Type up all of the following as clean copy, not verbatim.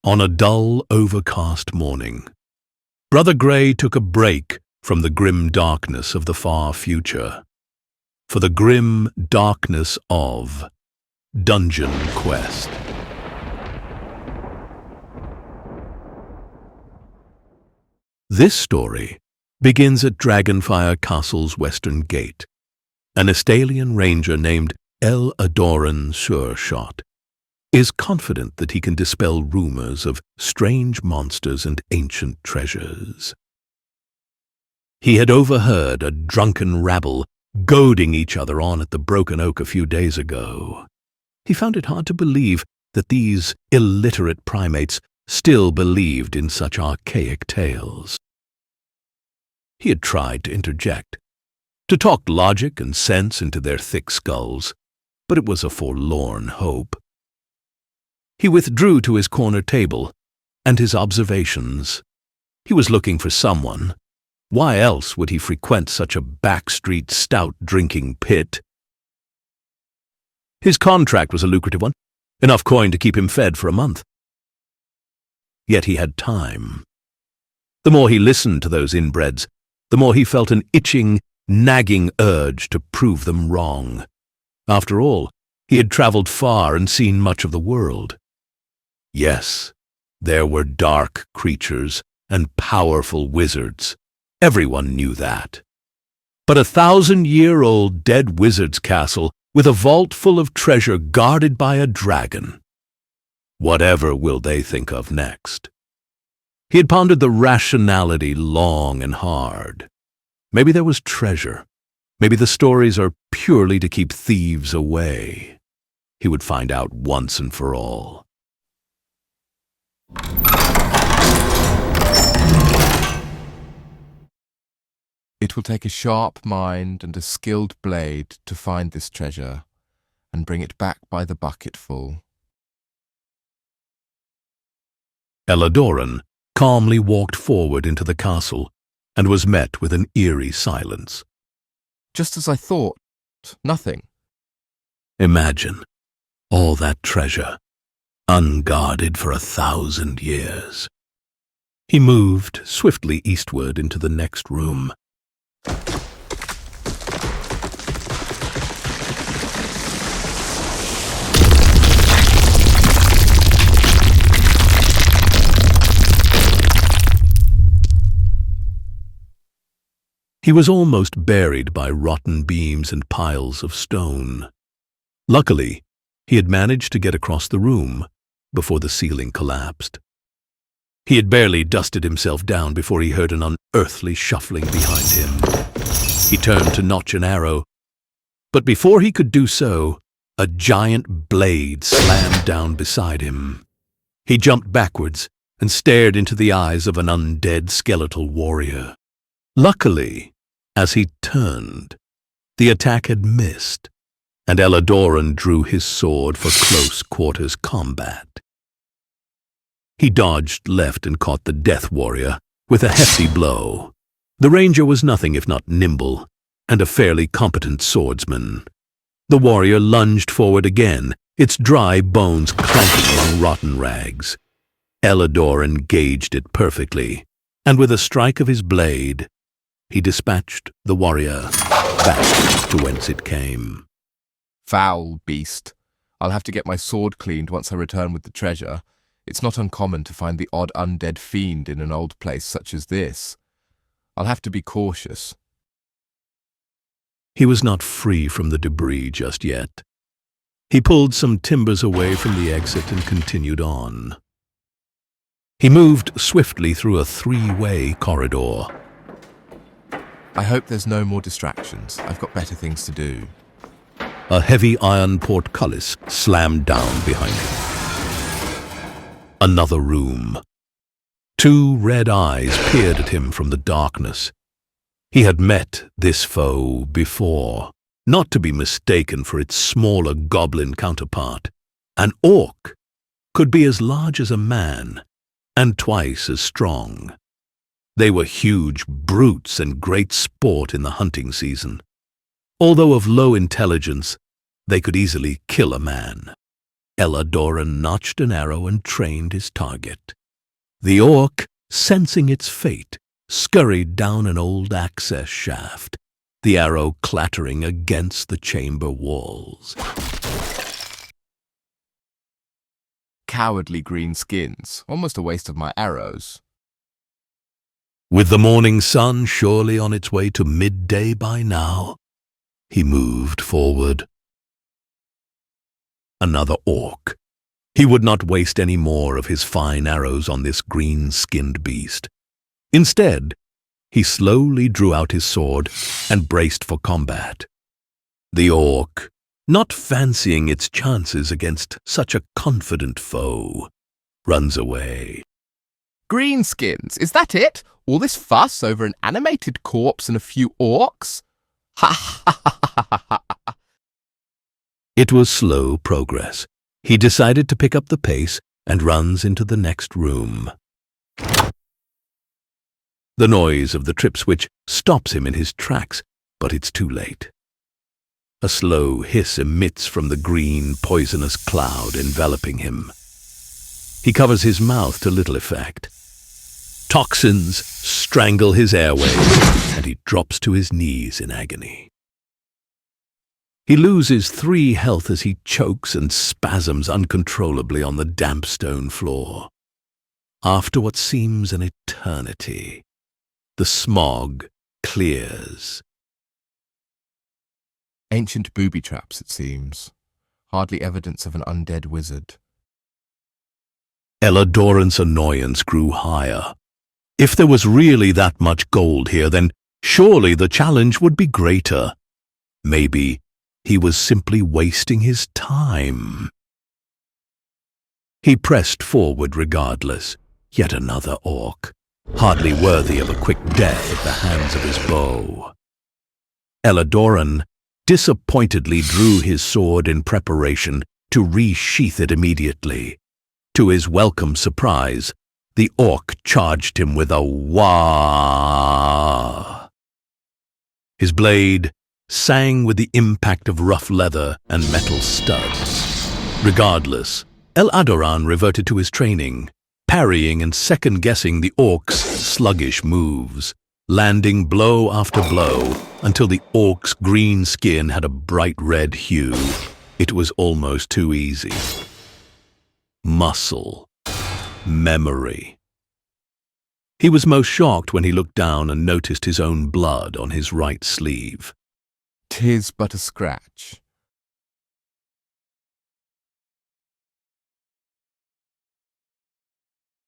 On a dull, overcast morning, Brother Grey took a break from the grim darkness of the far future, for the grim darkness of DungeonQuest. This story begins at Dragonfire Castle's western gate. An Estalian ranger named El-Adoran Sureshot is confident that he can dispel rumors of strange monsters and ancient treasures. He had overheard a drunken rabble goading each other on at the Broken Oak a few days ago. He found it hard to believe that these illiterate primates still believed in such archaic tales. He had tried to interject, to talk logic and sense into their thick skulls, but it was a forlorn hope. He withdrew to his corner table and his observations. He was looking for someone. Why else would he frequent such a backstreet stout drinking pit? His contract was a lucrative one, enough coin to keep him fed for a month. Yet he had time. The more he listened to those inbreds, the more he felt an itching, nagging urge to prove them wrong. After all, he had traveled far and seen much of the world. Yes, there were dark creatures and powerful wizards. Everyone knew that. But 1,000-year-old dead wizard's castle with a vault full of treasure guarded by a dragon. Whatever will they think of next? He had pondered the rationality long and hard. Maybe there was treasure. Maybe the stories are purely to keep thieves away. He would find out once and for all. It will take a sharp mind and a skilled blade to find this treasure and bring it back by the bucketful. El-Adoran calmly walked forward into the castle and was met with an eerie silence. Just as I thought, nothing. Imagine all that treasure, unguarded for 1,000 years. He moved swiftly eastward into the next room. He was almost buried by rotten beams and piles of stone. Luckily, he had managed to get across the room before the ceiling collapsed. He had barely dusted himself down before he heard an unearthly shuffling behind him. He turned to notch an arrow, but before he could do so, a giant blade slammed down beside him. He jumped backwards and stared into the eyes of an undead skeletal warrior. Luckily, as he turned, the attack had missed, and El-Adoran drew his sword for close-quarters combat. He dodged left and caught the death warrior with a hefty blow. The ranger was nothing if not nimble, and a fairly competent swordsman. The warrior lunged forward again, its dry bones clanking among rotten rags. El-Adoran gauged it perfectly, and with a strike of his blade, he dispatched the warrior back to whence it came. Foul beast. I'll have to get my sword cleaned once I return with the treasure. It's not uncommon to find the odd undead fiend in an old place such as this. I'll have to be cautious. He was not free from the debris just yet. He pulled some timbers away from the exit and continued on. He moved swiftly through a three-way corridor. I hope there's no more distractions. I've got better things to do. A heavy iron portcullis slammed down behind him. Another room. Two red eyes peered at him from the darkness. He had met this foe before, not to be mistaken for its smaller goblin counterpart. An orc could be as large as a man and twice as strong. They were huge brutes and great sport in the hunting season. Although of low intelligence, they could easily kill a man. El-Adoran notched an arrow and trained his target. The orc, sensing its fate, scurried down an old access shaft, the arrow clattering against the chamber walls. Cowardly green skins. Almost a waste of my arrows. With the morning sun surely on its way to midday by now, he moved forward. Another orc. He would not waste any more of his fine arrows on this green-skinned beast. Instead, he slowly drew out his sword and braced for combat. The orc, not fancying its chances against such a confident foe, runs away. Greenskins, is that it? All this fuss over an animated corpse and a few orcs? Ha ha ha ha ha ha. It was slow progress. He decided to pick up the pace and runs into the next room. The noise of the trip switch stops him in his tracks, but it's too late. A slow hiss emits from the green, poisonous cloud enveloping him. He covers his mouth to little effect. Toxins strangle his airways, and he drops to his knees in agony. He loses 3 health as he chokes and spasms uncontrollably on the damp stone floor. After what seems an eternity, the smog clears. Ancient booby traps, it seems. Hardly evidence of an undead wizard. El-Adoran's annoyance grew higher. If there was really that much gold here, then surely the challenge would be greater. Maybe he was simply wasting his time. He pressed forward regardless. Yet another orc, hardly worthy of a quick death at the hands of his bow. El-Adoran disappointedly drew his sword in preparation to resheath it immediately. To his welcome surprise, the orc charged him with a wah. His blade sang with the impact of rough leather and metal studs. Regardless, El-Adoran reverted to his training, parrying and second-guessing the orc's sluggish moves, landing blow after blow until the orc's green skin had a bright red hue. It was almost too easy. Muscle. Memory. He was most shocked when he looked down and noticed his own blood on his right sleeve. "'Tis but a scratch."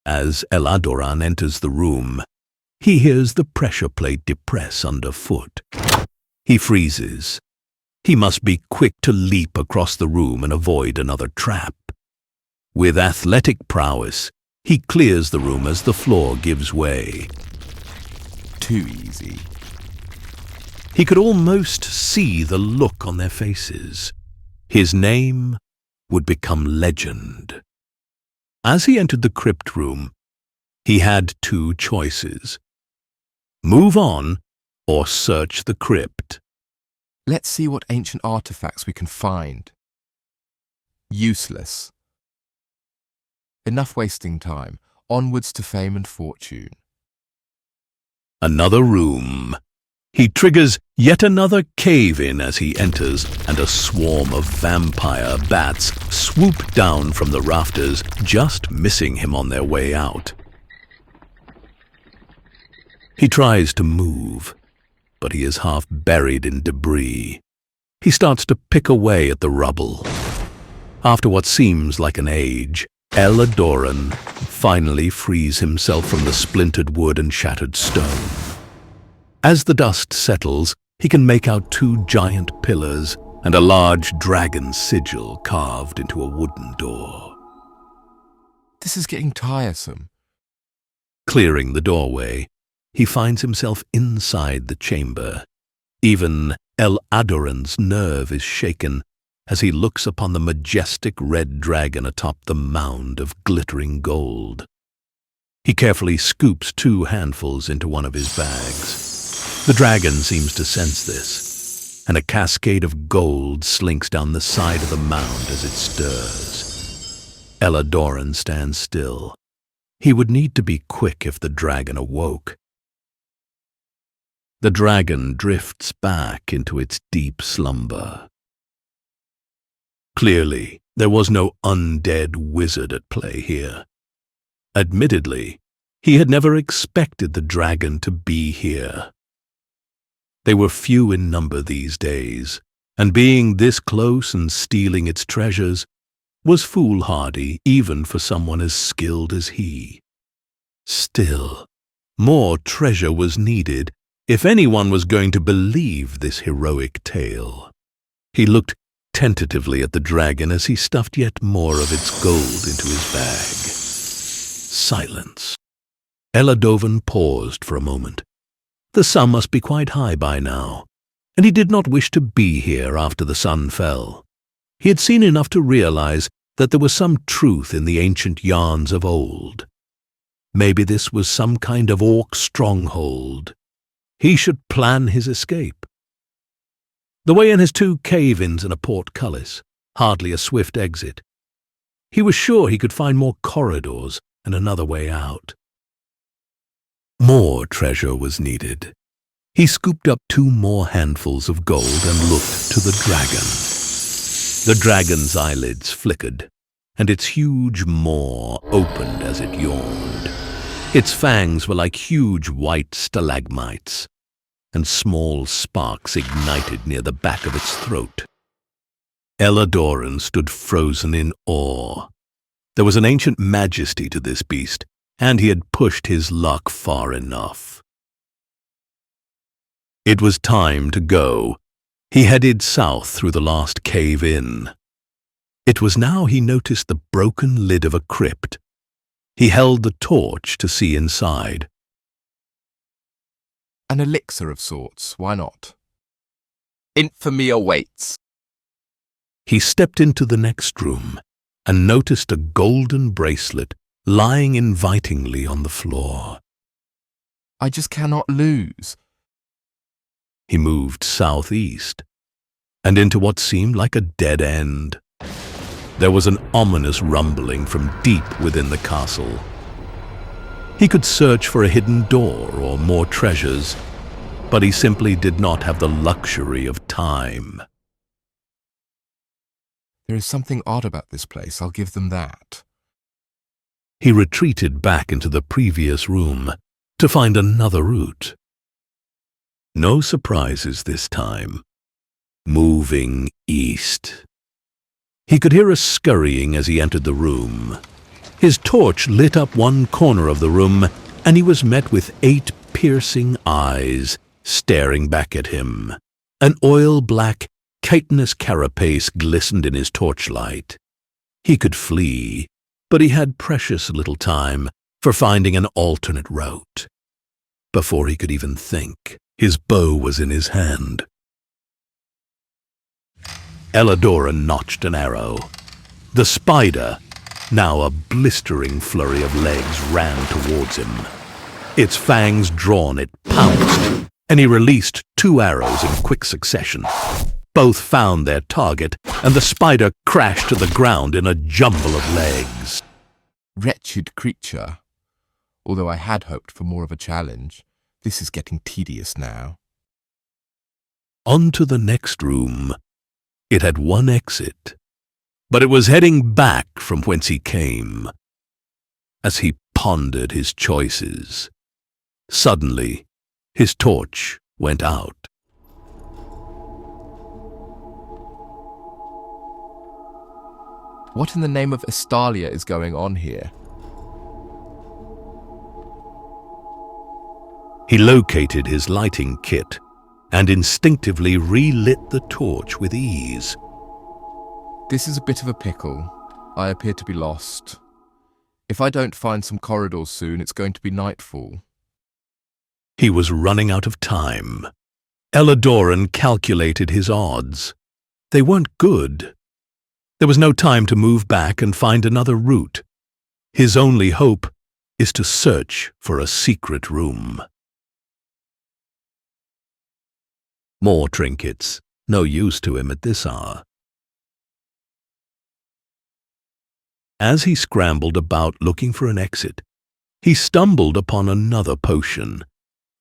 As El-Adoran enters the room, he hears the pressure plate depress underfoot. He freezes. He must be quick to leap across the room and avoid another trap. With athletic prowess, he clears the room as the floor gives way. Too easy. He could almost see the look on their faces. His name would become legend. As he entered the crypt room, he had 2 choices. Move on or search the crypt. Let's see what ancient artifacts we can find. Useless. Enough wasting time. Onwards to fame and fortune. Another room. He triggers yet another cave-in as he enters, and a swarm of vampire bats swoop down from the rafters, just missing him on their way out. He tries to move, but he is half buried in debris. He starts to pick away at the rubble. After what seems like an age, El-Adoran finally frees himself from the splintered wood and shattered stone. As the dust settles, he can make out 2 giant pillars and a large dragon sigil carved into a wooden door. This is getting tiresome. Clearing the doorway, he finds himself inside the chamber. Even El-Adoran's nerve is shaken as he looks upon the majestic red dragon atop the mound of glittering gold. He carefully scoops 2 handfuls into one of his bags. The dragon seems to sense this, and a cascade of gold slinks down the side of the mound as it stirs. El-Adoran stands still. He would need to be quick if the dragon awoke. The dragon drifts back into its deep slumber. Clearly, there was no undead wizard at play here. Admittedly, he had never expected the dragon to be here. They were few in number these days, and being this close and stealing its treasures was foolhardy even for someone as skilled as he. Still, more treasure was needed if anyone was going to believe this heroic tale. He looked tentatively at the dragon as he stuffed yet more of its gold into his bag. Silence. El-Adoran paused for a moment. The sun must be quite high by now, and he did not wish to be here after the sun fell. He had seen enough to realize that there was some truth in the ancient yarns of old. Maybe this was some kind of orc stronghold. He should plan his escape. The way in has 2 cave-ins and a portcullis, hardly a swift exit. He was sure he could find more corridors and another way out. More treasure was needed. He scooped up 2 more handfuls of gold and looked to the dragon. The dragon's eyelids flickered, and its huge maw opened as it yawned. Its fangs were like huge white stalagmites, and small sparks ignited near the back of its throat. El-Adoran stood frozen in awe. There was an ancient majesty to this beast, and he had pushed his luck far enough. It was time to go. He headed south through the last cave-in. It was now he noticed the broken lid of a crypt. He held the torch to see inside. An elixir of sorts, why not? Infamy awaits. He stepped into the next room and noticed a golden bracelet lying invitingly on the floor. I just cannot lose. He moved southeast and into what seemed like a dead end. There was an ominous rumbling from deep within the castle. He could search for a hidden door or more treasures, but he simply did not have the luxury of time. There is something odd about this place, I'll give them that. He retreated back into the previous room to find another route. No surprises this time. Moving east. He could hear a scurrying as he entered the room. His torch lit up one corner of the room, and he was met with 8 piercing eyes staring back at him. An oil-black, chitinous carapace glistened in his torchlight. He could flee, but he had precious little time for finding an alternate route. Before he could even think, his bow was in his hand. El-Adoran notched an arrow. The spider, now a blistering flurry of legs, ran towards him. Its fangs drawn, it pounced, and he released 2 arrows in quick succession. Both found their target, and the spider crashed to the ground in a jumble of legs. Wretched creature. Although I had hoped for more of a challenge, this is getting tedious now. On to the next room. It had 1 exit, but it was heading back from whence he came. As he pondered his choices, suddenly his torch went out. What in the name of Estalia is going on here? He located his lighting kit and instinctively relit the torch with ease. This is a bit of a pickle. I appear to be lost. If I don't find some corridors soon, it's going to be nightfall. He was running out of time. El-Adoran calculated his odds. They weren't good. There was no time to move back and find another route. His only hope is to search for a secret room. More trinkets, no use to him at this hour. As he scrambled about looking for an exit, he stumbled upon another potion.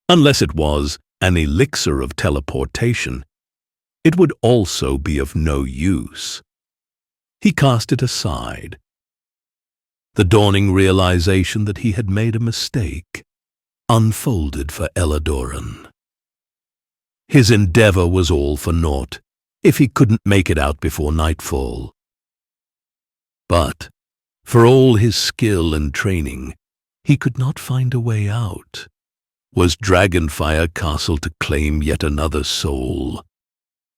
Unless it was an elixir of teleportation, it would also be of no use. He cast it aside. The dawning realization that he had made a mistake unfolded for El-Adoran. His endeavor was all for naught if he couldn't make it out before nightfall. But, for all his skill and training, he could not find a way out. Was Dragonfire Castle to claim yet another soul?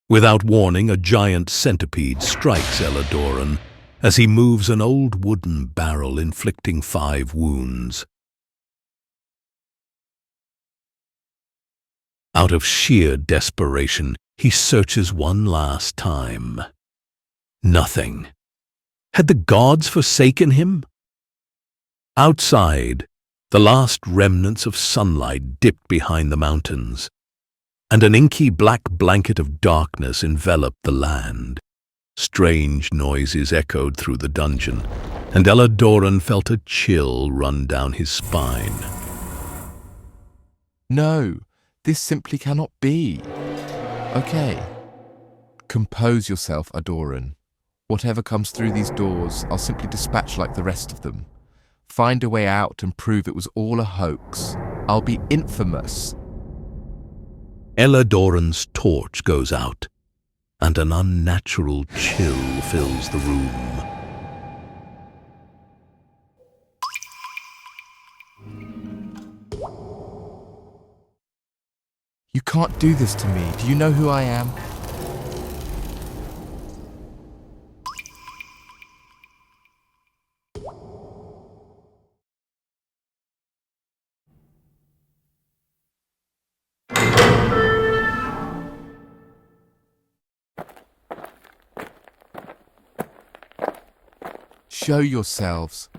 Without warning, a giant centipede strikes El-Adoran as he moves an old wooden barrel, inflicting 5 wounds. Out of sheer desperation, he searches one last time. Nothing. Had the gods forsaken him? Outside, the last remnants of sunlight dipped behind the mountains, and an inky black blanket of darkness enveloped the land. Strange noises echoed through the dungeon, and El-Adoran felt a chill run down his spine. No, this simply cannot be. Okay. Compose yourself, Adoran. Whatever comes through these doors, I'll simply dispatch like the rest of them. Find a way out and prove it was all a hoax. I'll be infamous. El-Adoran's torch goes out, and an unnatural chill fills the room. You can't do this to me. Do you know who I am? Show yourselves.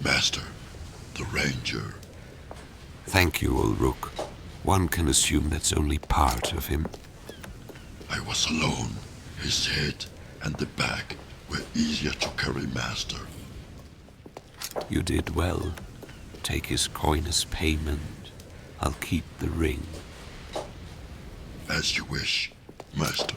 Master, the Ranger. Thank you, old Rook. One can assume that's only part of him. I was alone. His head and the bag were easier to carry, Master. You did well. Take his coin as payment. I'll keep the ring. As you wish, Master.